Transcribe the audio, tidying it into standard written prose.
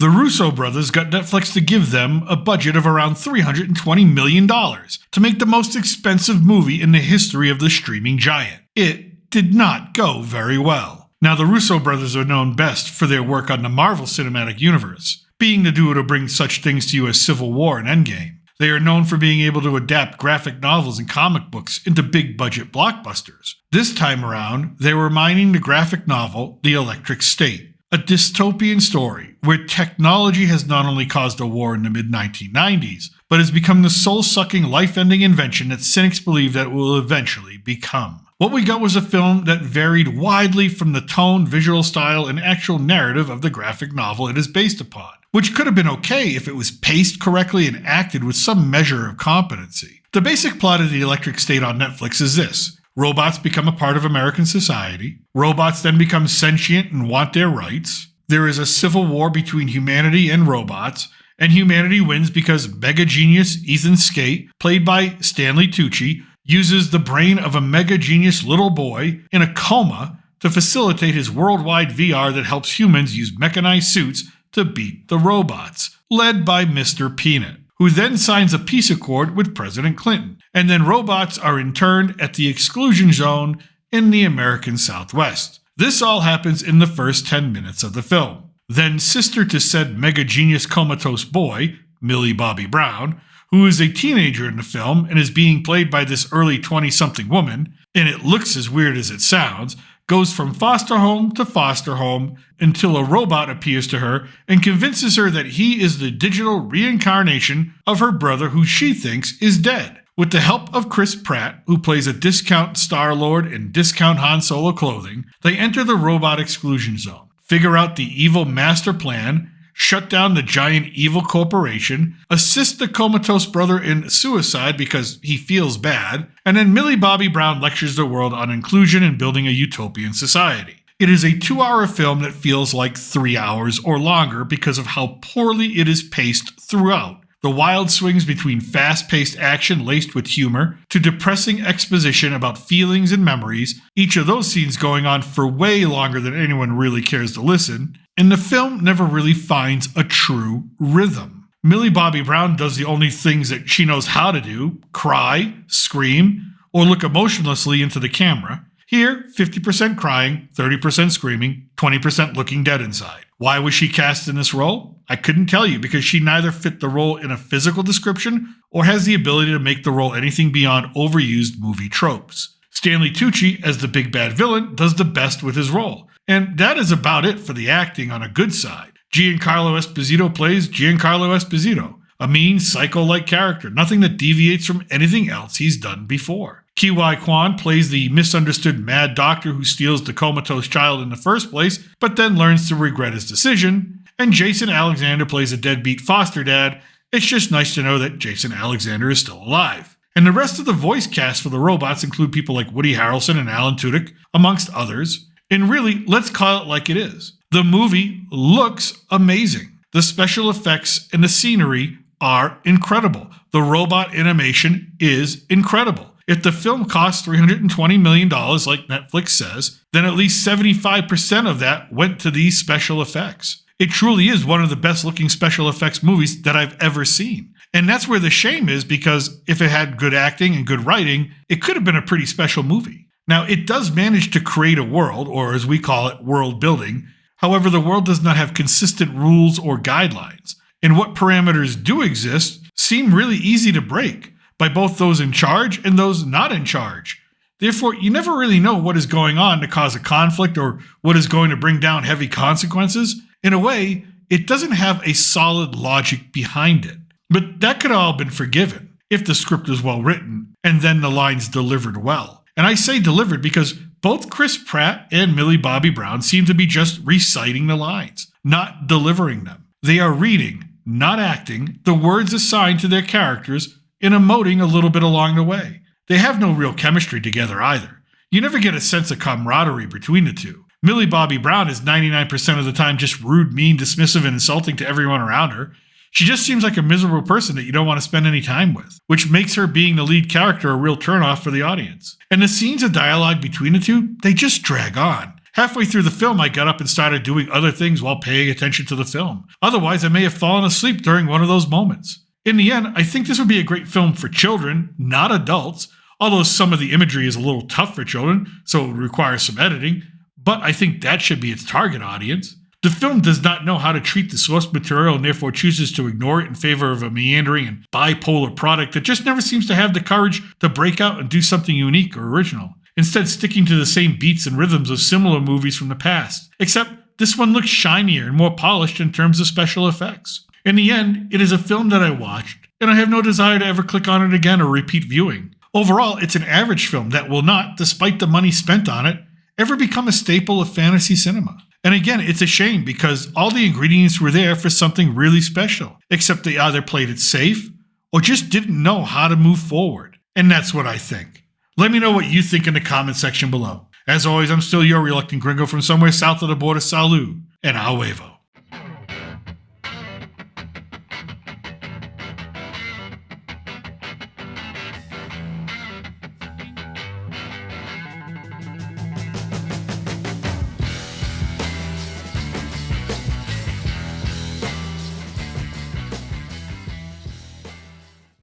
The Russo brothers got Netflix to give them a budget of around $320 million to make the most expensive movie in the history of the streaming giant. It did not go very well. Now, the Russo brothers are known best for their work on the Marvel Cinematic Universe, being the duo to bring such things to you as Civil War and Endgame. They are known for being able to adapt graphic novels and comic books into big-budget blockbusters. This time around, they were mining the graphic novel The Electric State, a dystopian story where technology has not only caused a war in the mid-1990s, but has become the soul-sucking, life-ending invention that cynics believe that it will eventually become. What we got was a film that varied widely from the tone, visual style, and actual narrative of the graphic novel it is based upon, which could have been okay if it was paced correctly and acted with some measure of competency. The basic plot of The Electric State on Netflix is this. Robots become a part of American society. Robots then become sentient and want their rights. There is a civil war between humanity and robots, and humanity wins because mega genius Ethan Skate, played by Stanley Tucci, uses the brain of a mega genius little boy in a coma to facilitate his worldwide VR that helps humans use mechanized suits to beat the robots, led by Mr. Peanut, who then signs a peace accord with President Clinton. And then robots are interned at the exclusion zone in the American Southwest. This all happens in the first 10 minutes of the film. Then sister to said mega genius comatose boy, Millie Bobby Brown, who is a teenager in the film and is being played by this early 20-something woman, and it looks as weird as it sounds, goes from foster home to foster home until a robot appears to her and convinces her that he is the digital reincarnation of her brother who she thinks is dead. With the help of Chris Pratt, who plays a discount Star-Lord in discount Han Solo clothing, they enter the robot exclusion zone, figure out the evil master plan, shut down the giant evil corporation, assist the comatose brother in suicide because he feels bad, and then Millie Bobby Brown lectures the world on inclusion and building a utopian society. It is a 2-hour film that feels like 3 hours or longer because of how poorly it is paced throughout. The wild swings between fast-paced action laced with humor to depressing exposition about feelings and memories, each of those scenes going on for way longer than anyone really cares to listen, and the film never really finds a true rhythm. Millie Bobby Brown does the only things that she knows how to do: cry, scream, or look emotionlessly into the camera. Here, 50% crying, 30% screaming, 20% looking dead inside. Why was she cast in this role? I couldn't tell you because she neither fit the role in a physical description or has the ability to make the role anything beyond overused movie tropes. Stanley Tucci, as the big bad villain, does the best with his role. And that is about it for the acting on a good side. Giancarlo Esposito plays Giancarlo Esposito, a mean, psycho-like character, nothing that deviates from anything else he's done before. Ki-Wai Kwan plays the misunderstood mad doctor who steals the comatose child in the first place, but then learns to regret his decision. And Jason Alexander plays a deadbeat foster dad. It's just nice to know that Jason Alexander is still alive. And the rest of the voice cast for the robots include people like Woody Harrelson and Alan Tudyk, amongst others. And really, let's call it like it is. The movie looks amazing. The special effects and the scenery are incredible. The robot animation is incredible. If the film cost $320 million, like Netflix says, then at least 75% of that went to these special effects. It truly is one of the best looking special effects movies that I've ever seen. And that's where the shame is, because if it had good acting and good writing, it could have been a pretty special movie. Now, it does manage to create a world, or as we call it, world building. However, the world does not have consistent rules or guidelines. And what parameters do exist seem really easy to break by both those in charge and those not in charge. Therefore, you never really know what is going on to cause a conflict or what is going to bring down heavy consequences. In a way, it doesn't have a solid logic behind it. But that could have all been forgiven if the script was well written and then the lines delivered well. And I say delivered because both Chris Pratt and Millie Bobby Brown seem to be just reciting the lines, not delivering them. They are reading, not acting, the words assigned to their characters and emoting a little bit along the way. They have no real chemistry together either. You never get a sense of camaraderie between the two. Millie Bobby Brown is 99% of the time just rude, mean, dismissive, and insulting to everyone around her. She just seems like a miserable person that you don't want to spend any time with, which makes her being the lead character a real turnoff for the audience. And the scenes of dialogue between the two, they just drag on. Halfway through the film, I got up and started doing other things while paying attention to the film. Otherwise, I may have fallen asleep during one of those moments. In the end, I think this would be a great film for children, not adults, although some of the imagery is a little tough for children, so it would require some editing, but I think that should be its target audience. The film does not know how to treat the source material and therefore chooses to ignore it in favor of a meandering and bipolar product that just never seems to have the courage to break out and do something unique or original, instead sticking to the same beats and rhythms of similar movies from the past, except this one looks shinier and more polished in terms of special effects. In the end, it is a film that I watched, and I have no desire to ever click on it again or repeat viewing. Overall, it's an average film that will not, despite the money spent on it, ever become a staple of fantasy cinema. And again, it's a shame because all the ingredients were there for something really special, except they either played it safe or just didn't know how to move forward. And that's what I think. Let me know what you think in the comment section below. As always, I'm still your reluctant gringo from somewhere south of the border. Salud, and a huevo.